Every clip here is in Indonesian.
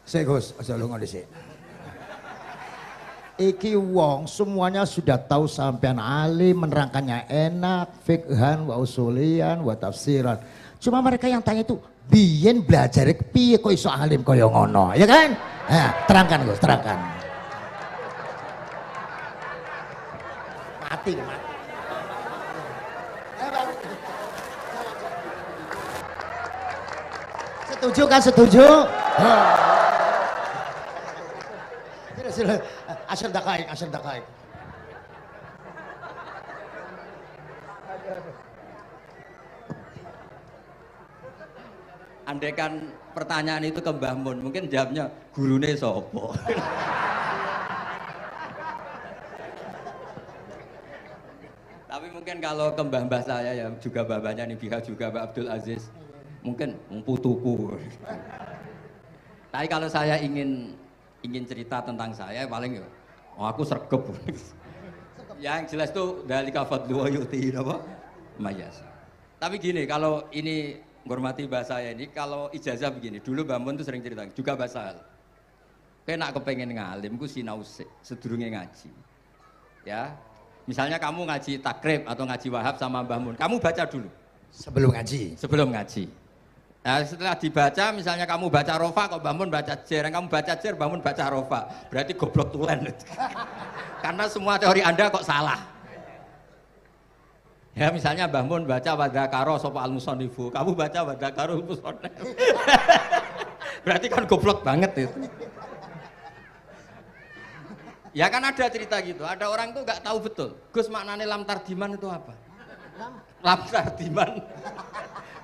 Sik Gus, aja lunga dhisik. Iki wong semuanya sudah tahu sampean alim, menerangkannya enak, fikhan wa usulian wa tafsiran. Cuma mereka yang tanya itu, biyen belajar piye kok iso alim kaya ngono, ya kan? Nah, terangkan Gus, terangkan. Mati. Setuju kan, setuju? Sila, asal dakaik. Andaikan pertanyaan itu ke Mbah Mun, mungkin jawabnya gurune sopo. Tapi mungkin kalau ke mbah-mbah saya ya juga babanya nih Biha juga Mbak Abdul Aziz, mungkin putuku. Tapi kalau saya ingin cerita tentang saya paling ya, aku sregep. Yang jelas tuh dari kafadlu wa yu'ti apa? Mayas. Tapi gini, kalau ini menghormati bahasa saya ini, kalau ijazah begini, dulu Mbak Mun tuh sering cerita, juga bahasa hal. Kena kepengen ngalim, ku sinau sedurunge ngaji. Ya, misalnya kamu ngaji takrib atau ngaji wahab sama Mbah Mun, kamu baca dulu. Sebelum ngaji. Sebelum ngaji. Nah, setelah dibaca, misalnya kamu baca rofa, kok Mbah Mun baca jer, kamu baca jer, Mbah Mun baca rofa, berarti goblok tulen. Karena semua teori Anda kok salah. Ya misalnya Mbah Mun baca wadakaro sopa al-musonifu, kamu baca wadakaro musonif. Berarti kan goblok banget itu. Ya kan ada cerita gitu, ada orang tuh nggak tahu betul, Gus maknanya lam tardiman itu apa? Lam tardiman.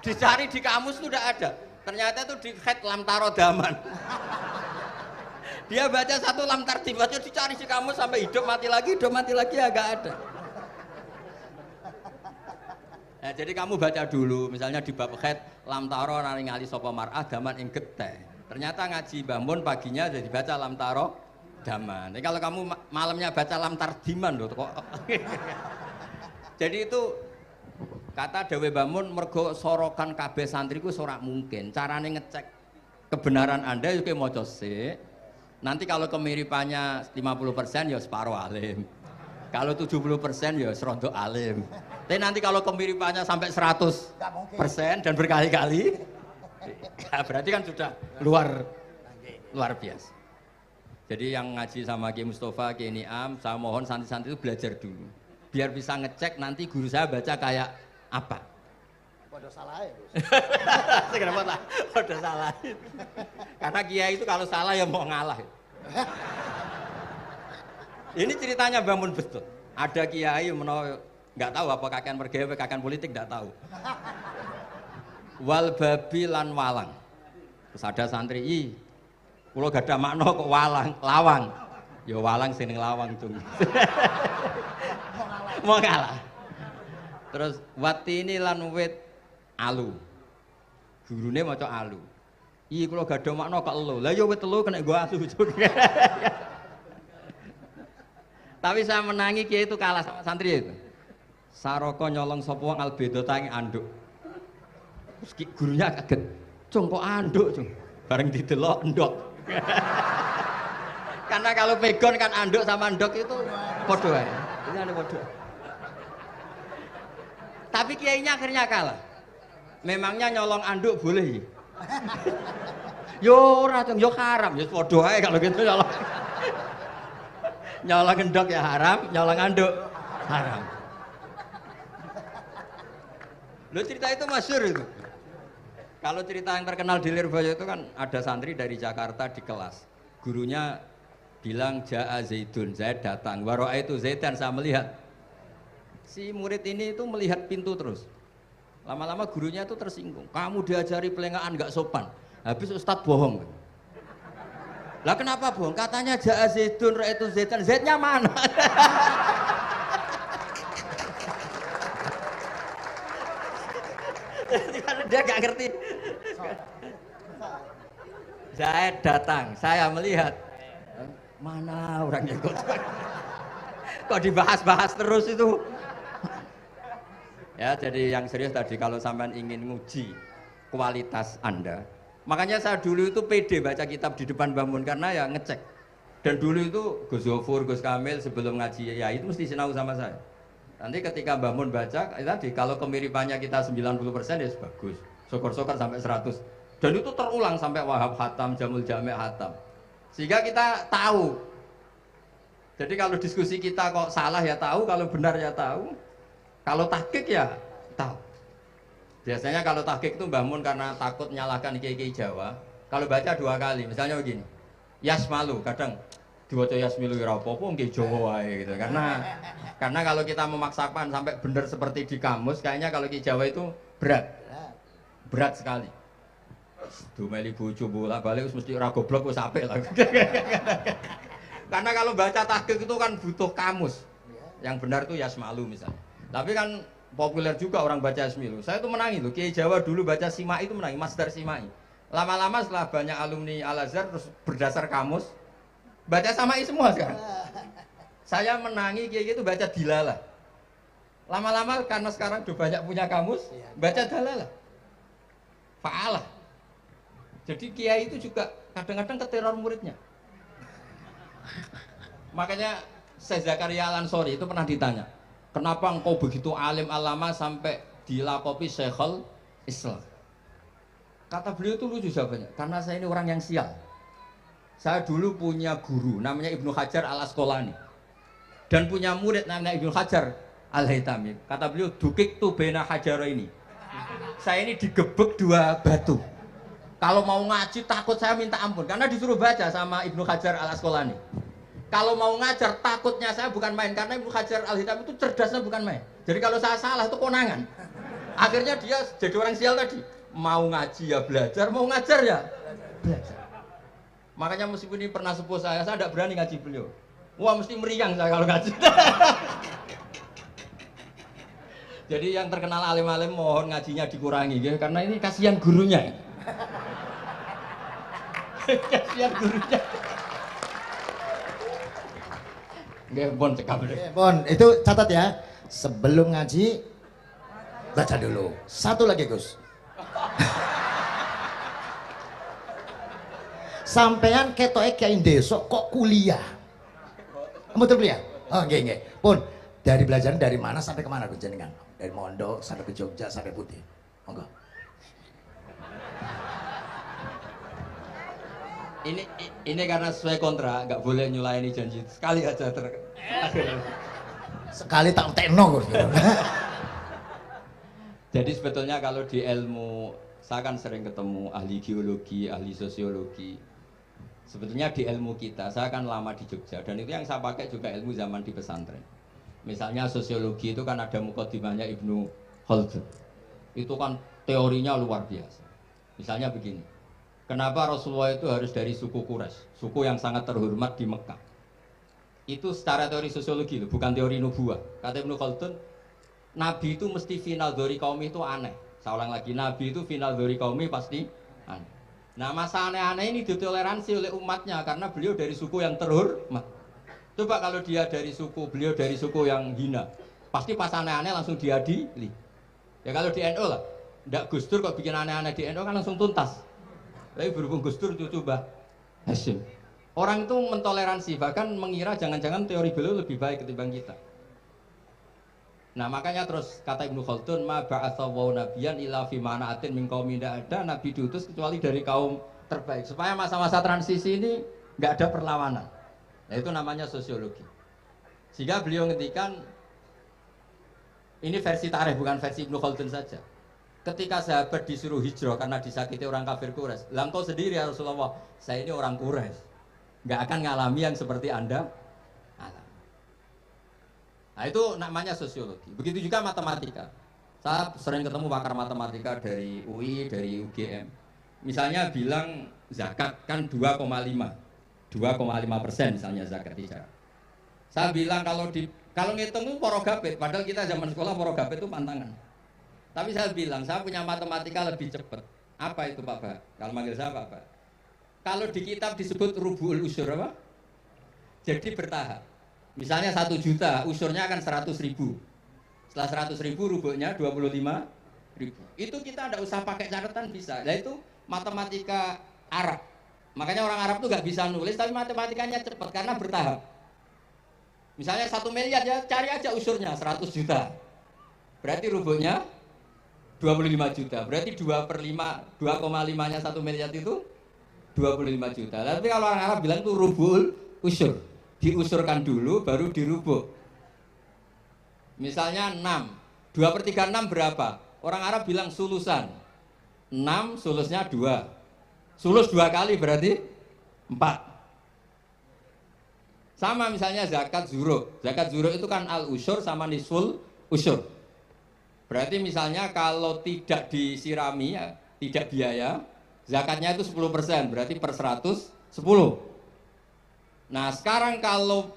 Dicari di kamus itu udah ada. Ternyata itu di khet lam tarodaman. Dia baca satu lam tardimannya dicari di kamus sampai hidup mati lagi ya nggak ada. Nah, jadi kamu baca dulu, misalnya di bab khet lam taro naringali sapa mar'ah daman ing geteh. Ternyata ngaji Mbah Mun paginya jadi baca lam taro daman. Jadi kalau kamu malamnya baca lam tardiman loh kok. Jadi itu kata Dewi Mbah Mun mergo sorokan kabeh santriku ora mungkin. Carane ngecek kebenaran Anda itu maca sik. Nanti kalau kemiripannya 50% ya separuh alim. Kalau 70% ya serondo alim. Tapi nanti kalau kemiripannya sampai 100% dan berkali-kali, ya berarti kan sudah luar biasa. Jadi yang ngaji sama Ki Mustafa, Ki Niam, saya mohon santri-santri itu belajar dulu. Biar bisa ngecek nanti guru saya baca kayak apa. Waduh salah ya Gus. Kenapa lah? Waduh salah. Karena kiai itu kalau salah ya mau ngalah. Ini ceritanya Mbah Mun betul. Ada kiai nggak tahu apa kakean mergawe kakean politik nggak tahu. Wal babi lan walang. Terus ada santri, kulo gak ada makna kok lawang. Ya walang sing ning lawang tuh. Mau ngalah. Terus watini lan wit alu. Gurune maca alu. Kulo gak ada makna kok elo. Lah ya wit telu kena gua asu. Tapi saya menangi kiai itu kalah sama santri itu. Saroko nyolong sapa wong albedo tangi anduk. Terus gurunya kaget. Cung kok anduk, Cung? Bareng didelok endok. Karena kalau pegon kan anduk sama endok itu padha wae. Ini ada padha. Tapi kiainya akhirnya kalah. Memangnya nyolong anduk boleh? Yo ora, Cung, yo haram, yo padha wae kalau gitu nyolong. Nyolong endok ya haram, nyolong anduk haram. Lo cerita itu masyhur itu. Kalau cerita yang terkenal di Lirboyo itu kan ada santri dari Jakarta di kelas. Gurunya bilang Ja'a Zaidun, Zaid datang. Waro'a itu Zaidan, saya melihat. Si murid ini itu melihat pintu terus. Lama-lama gurunya itu tersinggung. Kamu diajari pelengahan nggak sopan. Habis Ustadz bohong. Lah kenapa bohong? Katanya Ja'a Zaidun, Ra itu Zaidan. Zaidnya mana? Dia gak ngerti. Zaid datang, saya melihat. Mana orangnya ikut? Kok dibahas-bahas terus itu? Ya, jadi yang serius tadi kalau sampean ingin nguji kualitas Anda, Makanya saya dulu itu pede baca kitab di depan Mbah Mun karena ya ngecek. Dan dulu itu Gus Zofur, Gus Kamil sebelum ngaji ya itu mesti sinau sama saya. Nanti ketika Mbah Mun baca, tadi kalau kemiripannya kita 90% ya bagus. Syukur-syukur sampai 100. Dan itu terulang sampai Wahab Hatam, Jamul Jami' Hatam. Sehingga kita tahu. Jadi kalau diskusi kita kok salah ya tahu, kalau benar ya tahu. Kalau tahqiq ya tahu. Biasanya kalau tahqiq itu Mbah Mun karena takut nyalahkan kiai-kiai Jawa, kalau baca 2 kali, misalnya begini. Yasmalu, kadang diwaca Yasmilu ya apa-apa nggih Jawa wae gitu. Karena kalau kita memaksakan sampai benar seperti di kamus, kayaknya kalau kiai Jawa itu berat. Berat sekali. Dumeli bojo bolak-balik wis mesti ora goblok wis apik lah. Karena kalau baca tahqiq itu kan butuh kamus. Yang benar itu Yasmalu misalnya. Tapi kan populer juga orang baca Yasmilu. Saya tuh menangi loh, Kiai Jawa dulu baca Simai itu menangi, Masdar Simai. Lama-lama setelah banyak alumni Al-Azhar terus berdasar kamus, baca Samai semua sekarang. Saya menangi Kiai itu baca Dilalah. Lama-lama karena sekarang udah banyak punya kamus, baca Dalalah. Fa'alah. Jadi Kiai itu juga kadang-kadang keteror muridnya. Makanya Syekh Zakaria Al-Ansori itu pernah ditanya, kenapa engkau begitu alim alama sampai dilakopi Syekhul Islam? Kata beliau itu lucu jawabannya, karena saya ini orang yang sial. Saya dulu punya guru namanya Ibnu Hajar Al-Asqalani dan punya murid namanya Ibnu Hajar Al-Haytami. Kata beliau, dukik tu bena hajaro ini. Saya ini digebek 2 batu. Kalau mau ngaji takut saya minta ampun karena disuruh baca sama Ibnu Hajar Al-Asqalani. Kalau mau ngajar takutnya saya bukan main karena Ibnu Hajar Al-Haytami itu cerdasnya bukan main. Jadi kalau saya salah itu konangan. Akhirnya dia jadi orang sial tadi. Mau ngaji ya belajar, mau ngajar ya belajar. Makanya meskipun ini pernah sepuh saya tidak berani ngaji beliau. Wah mesti meriang saya kalau ngaji. Jadi yang terkenal alim-alim mohon ngajinya dikurangi ya, karena ini kasihan gurunya. Kasihan gurunya. Nggih, Bon cekap. Bon, itu catat ya. Sebelum ngaji baca dulu. Satu lagi, Gus. Sampean ketoke kiai ndesok kok kuliah. Betul kuliah? Oh, nggih nggih. Pun dari belajar dari mana sampai kemana Gus jenengan? Dari Mondok sampai ke Jogja sampai Putih. Monggo. Ini karena sesuai kontrak, nggak boleh nyulayani janji sekali aja Sekali tak tekno Gus. Jadi sebetulnya kalau di ilmu, saya kan sering ketemu ahli geologi, ahli sosiologi. Sebetulnya di ilmu kita, saya kan lama di Jogja dan itu yang saya pakai juga ilmu zaman di pesantren. Misalnya sosiologi itu kan ada mukadimahnya Ibnu Khaldun. Itu kan teorinya luar biasa. Misalnya begini, kenapa Rasulullah itu harus dari suku Quraisy, suku yang sangat terhormat di Mekah? Itu secara teori sosiologi loh, bukan teori nubuah. Kata Ibnu Khaldun, Nabi itu mesti final dari kaum itu aneh. Saya ulang lagi, Nabi itu final dari kaum pasti aneh. Nah masa aneh-aneh ini ditoleransi oleh umatnya karena beliau dari suku yang terhormat. Coba kalau dia dari suku, beliau dari suku yang hina, pasti pas aneh-aneh langsung diadili. Ya kalau di NU lah, ndak Gus Dur kok bikin aneh-aneh di NU kan langsung tuntas. Tapi berhubung Gus Dur cucu Mbah Hasyim, orang itu mentoleransi, bahkan mengira jangan-jangan teori beliau lebih baik ketimbang kita. Nah makanya terus kata Ibnu Khaldun, ma ba'atsawu nabiyan illa fi mana'atin min qaumin, tidak ada nabi diutus kecuali dari kaum terbaik supaya masa-masa transisi ini nggak ada perlawanan. Nah, itu namanya sosiologi. Sehingga beliau ngendikan, ini versi tarikh bukan versi Ibnu Khaldun saja. Ketika sahabat disuruh hijrah karena disakiti orang kafir Quraisy, lah engkau sendiri ya Rasulullah, saya ini orang Quraisy, nggak akan ngalami yang seperti Anda. Nah itu namanya sosiologi. Begitu juga matematika. Saya sering ketemu pakar matematika dari UI, dari UGM. Misalnya bilang zakat kan 2,5% misalnya zakat di Jakarta. Saya bilang kalau ngitung itu porogabit, padahal kita zaman sekolah porogabit itu pantangan. Tapi saya bilang saya punya matematika lebih cepat. Apa itu Pak Bah? Kalau manggil saya Pak Bah. Kalau di kitab disebut rubu'ul usyur apa? Jadi bertahap. Misalnya 1 juta, usurnya akan 100.000. Setelah 100.000 rubuknya 25.000. Itu kita tidak usah pakai catatan bisa. Nah itu matematika Arab. Makanya orang Arab tuh nggak bisa nulis, tapi matematikanya cepat karena bertahap. Misalnya 1 miliar ya cari aja usurnya 100 juta. Berarti rubuhnya 25 juta. Berarti 2,5-nya 1 miliar itu 25 juta. Tapi kalau orang Arab bilang itu rubul usur. Diusurkan dulu baru dirubuk. Misalnya 6. 2/3 6 berapa? Orang Arab bilang sulusan. 6 sulusnya 2. Sulus 2 kali berarti 4. Sama misalnya zakat zuruh. Zakat zuruh itu kan al-usyur sama nisful usyur. Berarti misalnya kalau tidak disirami, ya, tidak biaya, zakatnya itu 10%, berarti per 100, 10. Nah sekarang kalau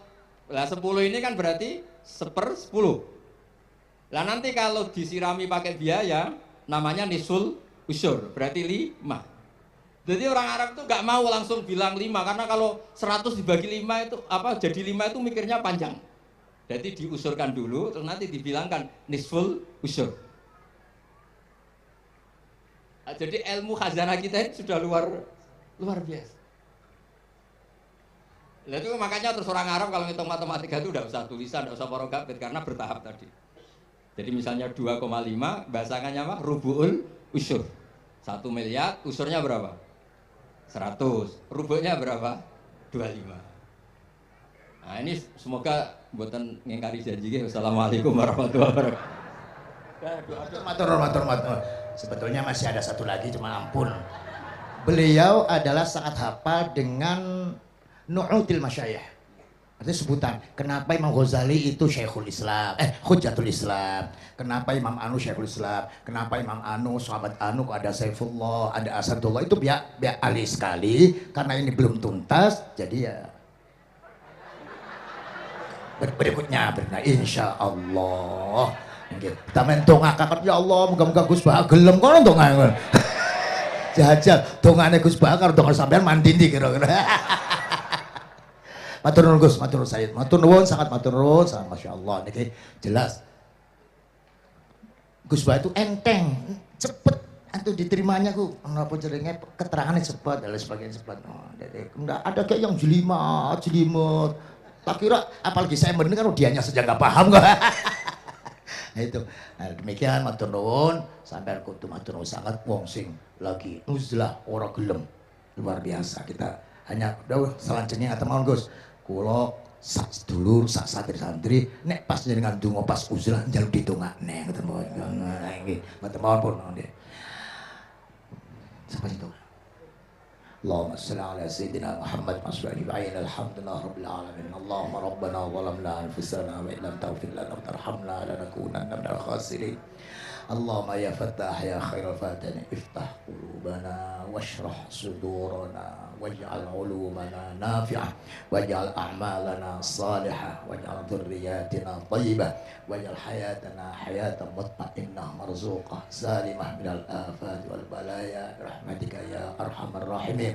10 ini kan berarti 1/10. Lah nanti kalau disirami pakai biaya, namanya nisful usyur, berarti 5. Jadi orang Arab tuh gak mau langsung bilang 5, karena kalau 100 dibagi 5 itu jadi 5 itu mikirnya panjang. Jadi diusurkan dulu, terus nanti dibilangkan nisful usyur. Nah, jadi ilmu khazanah kita ini sudah luar biasa. Nah, itu makanya terus orang Arab kalau ngitung matematika itu udah usah tulisan, udah usah porogabit, karena bertahap tadi. Jadi misalnya 2,5, bahasannya apa? Rubu'ul usyur. 1 miliar, usurnya berapa? 100, rubuknya berapa? 25. Nah ini semoga buatan ngingkari janji. Wassalamualaikum warahmatullahi wabarakatuh. Matur. Sebetulnya masih ada satu lagi, cuma ampun. Beliau adalah sangat hafal dengan nu'util masyayikh. Artinya sebutan, kenapa Imam Ghazali itu Syekhul Islam, Hujjatul Islam, kenapa Imam Anu Syekhul Islam, kenapa Imam Anu, sahabat Anu, ada Saifullah, ada Asadullah, itu biar ahli sekali, karena ini belum tuntas, jadi ya berikutnya insya Allah. Kita mentongakakan, ya Allah, moga-moga Gus Bakar gelem kono ndonga. Jajal, dongane Gus Bakar, donga sampean mandindi kira-kira. Matur nuwun Gus, matur nuwun Sayyid, matur nuwun, sangat matur nuwun, sangat masya Allah. Niki jelas. Gus Bakar itu enteng, cepet, itu diterimanya ku, apa jenenge keterangannya cepet, dan lain sebagainya cepet. Oh, enggak ada kayak yang jelimet. Tak kira, apalagi saya mendengar dianya saja nggak paham kok. Nah itu, nah, demikian matur nuwun, sampai kudu matur nuwun sangat wong sing lagi uzlah ora gelem, luar biasa. Kita hanya udah selanjutnya atau mohon Gus. Kulo sak sedulur, sak santri-santri, nek pas jenengan donga pas uzlah njaluk ditongakne ngoten mawon. Nggih, ngoten mawon pun nggih. Sampai situ. Allahumma shalli ala sayyidina Muhammad mas'ali ba'in alhamdulillah rabbil alamin. Allahumma rabbana zalamna anfusana wa illam taghfir lana wa tarhamna lanakunanna minal khasirin. Allahumma ya Fattah ya khairal fatihin iftah qulubana washrah sudurana waj'al ulumana nafi'ah waj'al a'malana salihah waj'al dhurriyyatina thayyibah waj'al hayatana hayatan mutma'innah marzuqah salimah minal afat wal balaya rahmatika ya arhamar rahimin.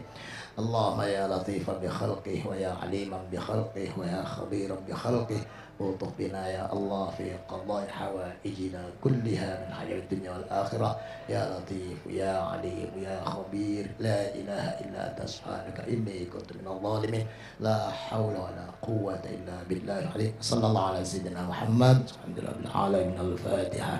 Allahumma ya latifan bi khalqih wa ya aliman bi khalqih wa ya khabiran bi khalqih ultuh bina ya Allah fi qadai hawaijina kulliha min hayat dunya wal akhirah ya latif ya alim ya khabir la ilaha illa anta subhanaka inni kuntu minadh dhalimin la hawla wa la quwwata illa billahi sallallahu alaihi sayyidina Muhammad alhamdulillah bil alamin al-Fatihah.